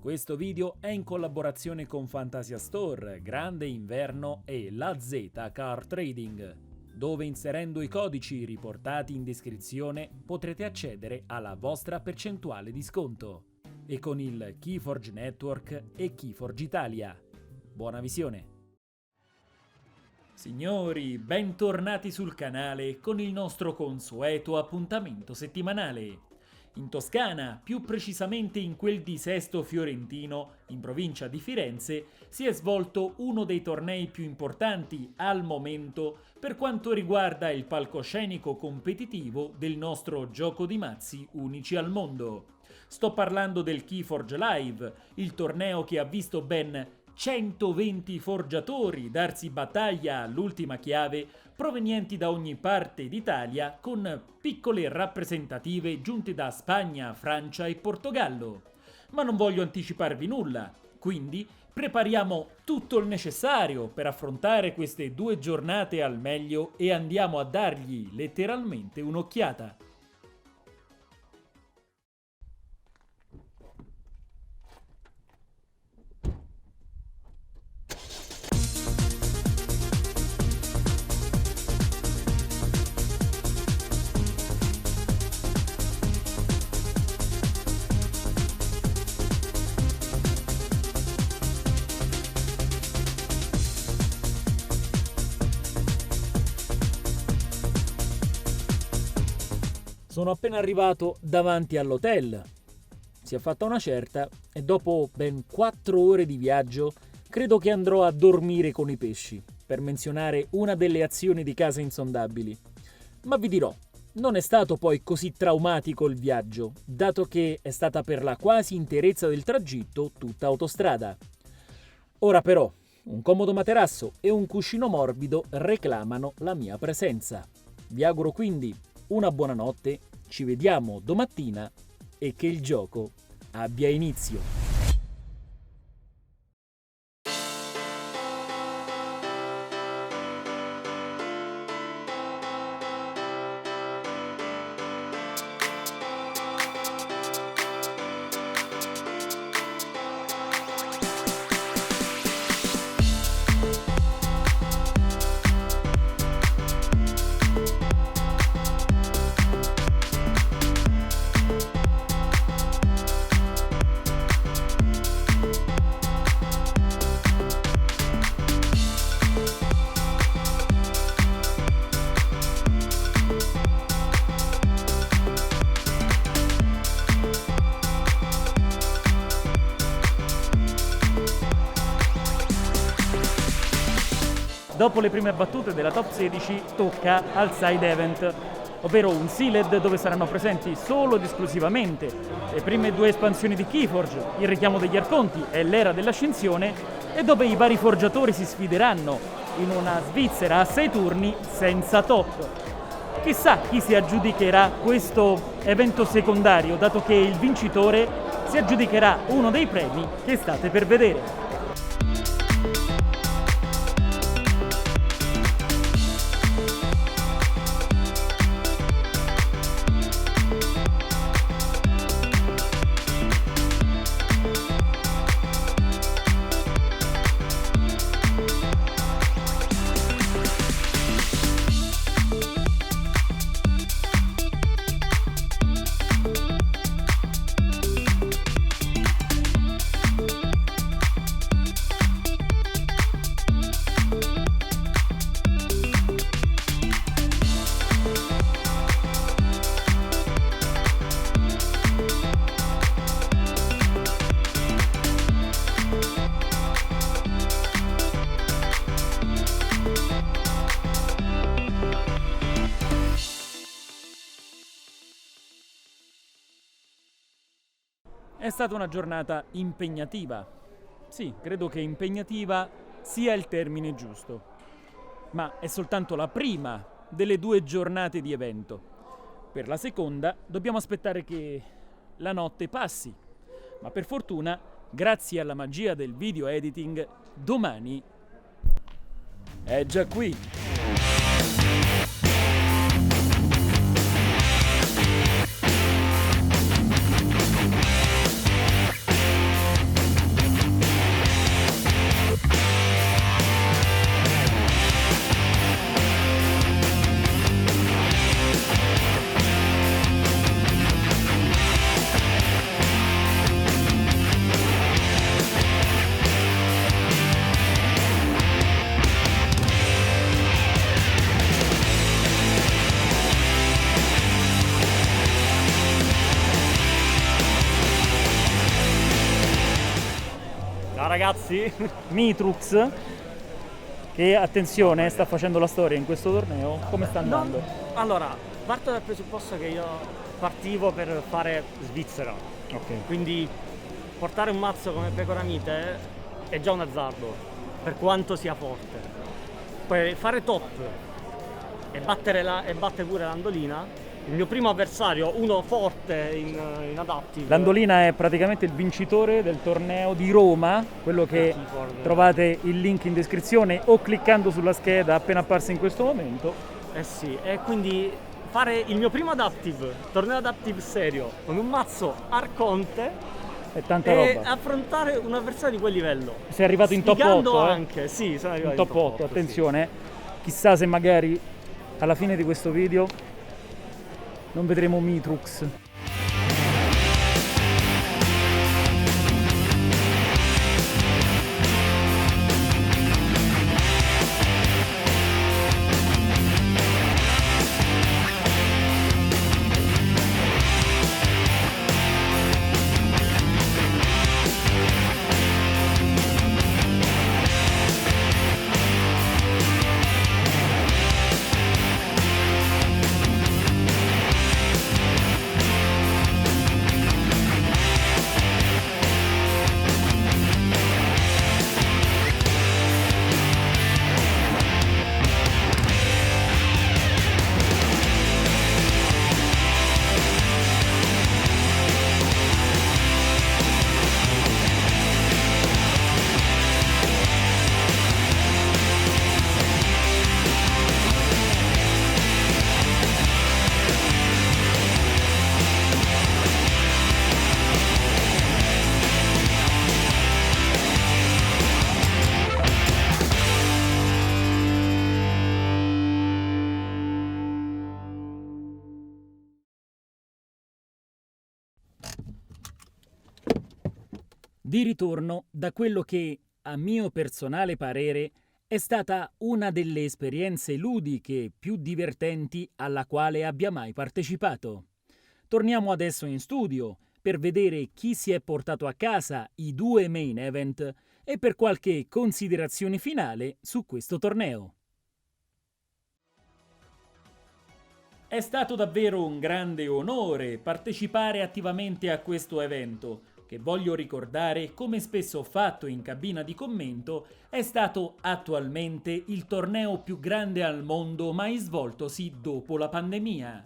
Questo video è in collaborazione con Fantasia Store, Grande Inverno e la Z Car Trading, dove inserendo i codici riportati in descrizione potrete accedere alla vostra percentuale di sconto. E con il Keyforge Network e Keyforge Italia. Buona visione! Signori, bentornati sul canale con il nostro consueto appuntamento settimanale. In Toscana, più precisamente in quel di Sesto Fiorentino, in provincia di Firenze, si è svolto uno dei tornei più importanti al momento per quanto riguarda il palcoscenico competitivo del nostro gioco di mazzi unici al mondo. Sto parlando del Keyforge Live, il torneo che ha visto ben 120 forgiatori darsi battaglia all'ultima chiave, provenienti da ogni parte d'Italia, con piccole rappresentative giunte da Spagna, Francia e Portogallo. Ma non voglio anticiparvi nulla, quindi prepariamo tutto il necessario per affrontare queste 2 giornate al meglio e andiamo a dargli letteralmente un'occhiata. Sono appena arrivato davanti all'hotel. Si è fatta una certa e dopo ben 4 ore di viaggio credo che andrò a dormire con i pesci, per menzionare una delle azioni di Casa Insondabili. Ma vi dirò, non è stato poi così traumatico il viaggio, dato che è stata per la quasi interezza del tragitto tutta autostrada. Ora però, un comodo materasso e un cuscino morbido reclamano la mia presenza. Vi auguro quindi una buona notte, ci vediamo domattina e che il gioco abbia inizio. Dopo le prime battute della top 16 tocca al side event, ovvero un sealed dove saranno presenti solo ed esclusivamente le prime 2 espansioni di Keyforge, il richiamo degli arconti e l'era dell'ascensione, e dove i vari forgiatori si sfideranno in una Svizzera a 6 turni senza top. Chissà chi si aggiudicherà questo evento secondario, dato che il vincitore si aggiudicherà uno dei premi che state per vedere. È stata una giornata impegnativa. Sì, credo che impegnativa sia il termine giusto. Ma è soltanto la prima delle 2 giornate di evento. Per la seconda dobbiamo aspettare che la notte passi. Ma per fortuna, grazie alla magia del video editing, domani è già qui. Ciao ragazzi! Mitrux, che attenzione sta facendo la storia in questo torneo. Come sta andando? Allora, parto dal presupposto che io partivo per fare Svizzera, Ok. quindi portare un mazzo come Pecoramite è già un azzardo, per quanto sia forte. Poi fare top e battere pure l'Andolina. Il mio primo avversario, uno forte in adaptive. L'Andolina è praticamente il vincitore del torneo di Roma, quello che Keyboard. trovate il link in descrizione o cliccando sulla scheda appena apparsa in questo momento. Eh sì, e quindi fare il mio primo adaptive, torneo adaptive serio, con un mazzo Arconte È tanta e roba. affrontare un avversario di quel livello. Sei arrivato in top Sfigando 8, anche, sì, sono arrivato in top 8, sì. attenzione. Chissà se magari alla fine di questo video non vedremo Mitrux. Di ritorno da quello che, a mio personale parere, è stata una delle esperienze ludiche più divertenti alla quale abbia mai partecipato. Torniamo adesso in studio per vedere chi si è portato a casa i 2 main event e per qualche considerazione finale su questo torneo. È stato davvero un grande onore partecipare attivamente a questo evento, che voglio ricordare, come spesso ho fatto in cabina di commento, è stato attualmente il torneo più grande al mondo mai svoltosi dopo la pandemia.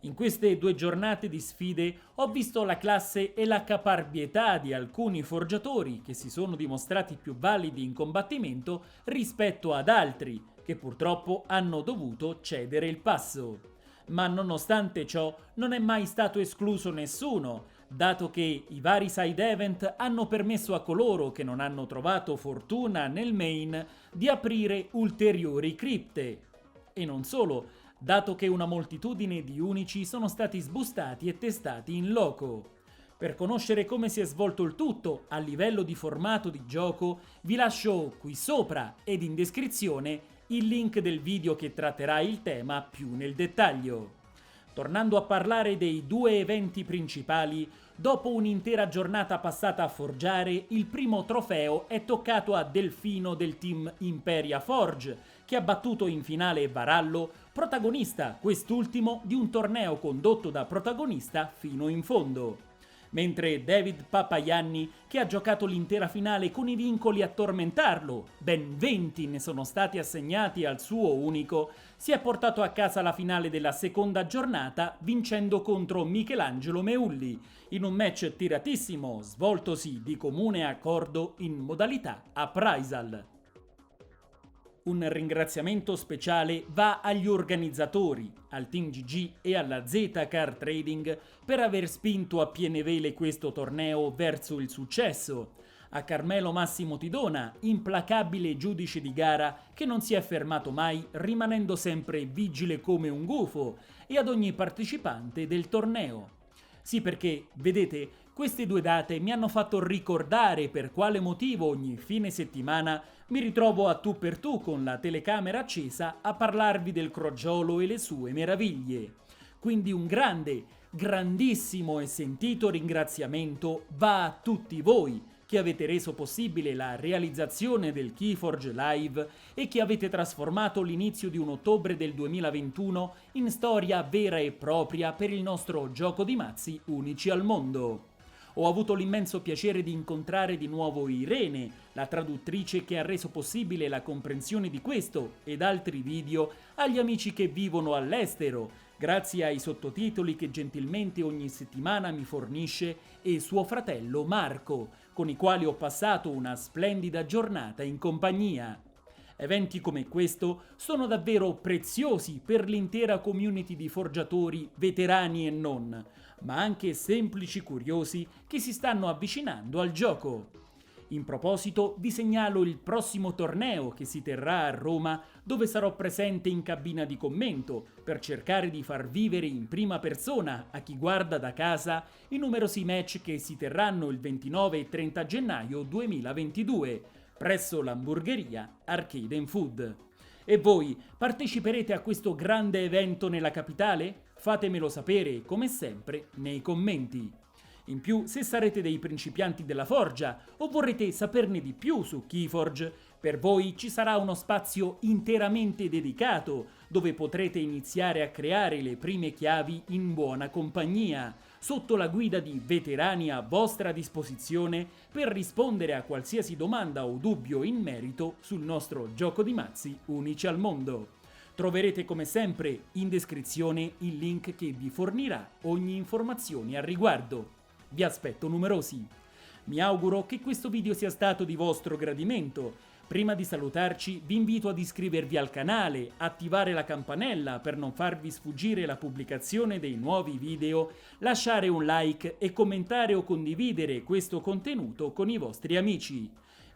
In queste 2 giornate di sfide ho visto la classe e la caparbietà di alcuni forgiatori che si sono dimostrati più validi in combattimento rispetto ad altri, che purtroppo hanno dovuto cedere il passo. Ma nonostante ciò non è mai stato escluso nessuno, dato che i vari side event hanno permesso a coloro che non hanno trovato fortuna nel main di aprire ulteriori cripte. E non solo, dato che una moltitudine di unici sono stati sbustati e testati in loco. Per conoscere come si è svolto il tutto a livello di formato di gioco, vi lascio qui sopra ed in descrizione il link del video che tratterà il tema più nel dettaglio. Tornando a parlare dei 2 eventi principali, dopo un'intera giornata passata a forgiare, il primo trofeo è toccato a Delfino del team Imperia Forge, che ha battuto in finale Varallo, protagonista quest'ultimo di un torneo condotto da protagonista fino in fondo. Mentre David Papayanni, che ha giocato l'intera finale con i vincoli a tormentarlo, ben 20 ne sono stati assegnati al suo unico, si è portato a casa la finale della seconda giornata vincendo contro Michelangelo Meulli, in un match tiratissimo svoltosi di comune accordo in modalità appraisal. Un ringraziamento speciale va agli organizzatori, al Team GG e alla Z-Car Trading per aver spinto a piene vele questo torneo verso il successo, a Carmelo Massimo Tidona, implacabile giudice di gara che non si è fermato mai rimanendo sempre vigile come un gufo, e ad ogni partecipante del torneo. Sì, perché, vedete, queste 2 date mi hanno fatto ricordare per quale motivo ogni fine settimana mi ritrovo a tu per tu con la telecamera accesa a parlarvi del crogiolo e le sue meraviglie. Quindi un grande, grandissimo e sentito ringraziamento va a tutti voi che avete reso possibile la realizzazione del Keyforge Live e che avete trasformato l'inizio di un ottobre del 2021 in storia vera e propria per il nostro gioco di mazzi unici al mondo. Ho avuto l'immenso piacere di incontrare di nuovo Irene, la traduttrice che ha reso possibile la comprensione di questo ed altri video agli amici che vivono all'estero, grazie ai sottotitoli che gentilmente ogni settimana mi fornisce, e suo fratello Marco, con i quali ho passato una splendida giornata in compagnia. Eventi come questo sono davvero preziosi per l'intera community di forgiatori, veterani e non, ma anche semplici curiosi che si stanno avvicinando al gioco. In proposito, vi segnalo il prossimo torneo che si terrà a Roma, dove sarò presente in cabina di commento per cercare di far vivere in prima persona a chi guarda da casa i numerosi match che si terranno il 29 e 30 gennaio 2022 presso l'hamburgeria Arcade & Food. E voi parteciperete a questo grande evento nella capitale? Fatemelo sapere, come sempre, nei commenti. In più, se sarete dei principianti della forgia o vorrete saperne di più su Keyforge, per voi ci sarà uno spazio interamente dedicato dove potrete iniziare a creare le prime chiavi in buona compagnia, sotto la guida di veterani a vostra disposizione per rispondere a qualsiasi domanda o dubbio in merito sul nostro gioco di mazzi unici al mondo. Troverete come sempre in descrizione il link che vi fornirà ogni informazione al riguardo. Vi aspetto numerosi. Mi auguro che questo video sia stato di vostro gradimento. Prima di salutarci vi invito ad iscrivervi al canale, attivare la campanella per non farvi sfuggire la pubblicazione dei nuovi video, lasciare un like e commentare o condividere questo contenuto con i vostri amici.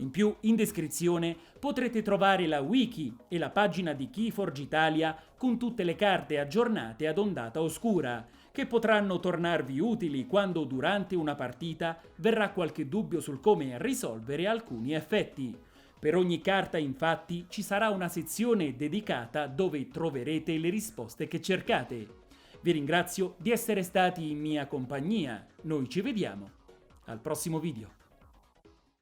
In più, in descrizione potrete trovare la wiki e la pagina di Keyforge Italia con tutte le carte aggiornate ad ondata oscura, che potranno tornarvi utili quando durante una partita verrà qualche dubbio sul come risolvere alcuni effetti. Per ogni carta, infatti, ci sarà una sezione dedicata dove troverete le risposte che cercate. Vi ringrazio di essere stati in mia compagnia. Noi ci vediamo al prossimo video.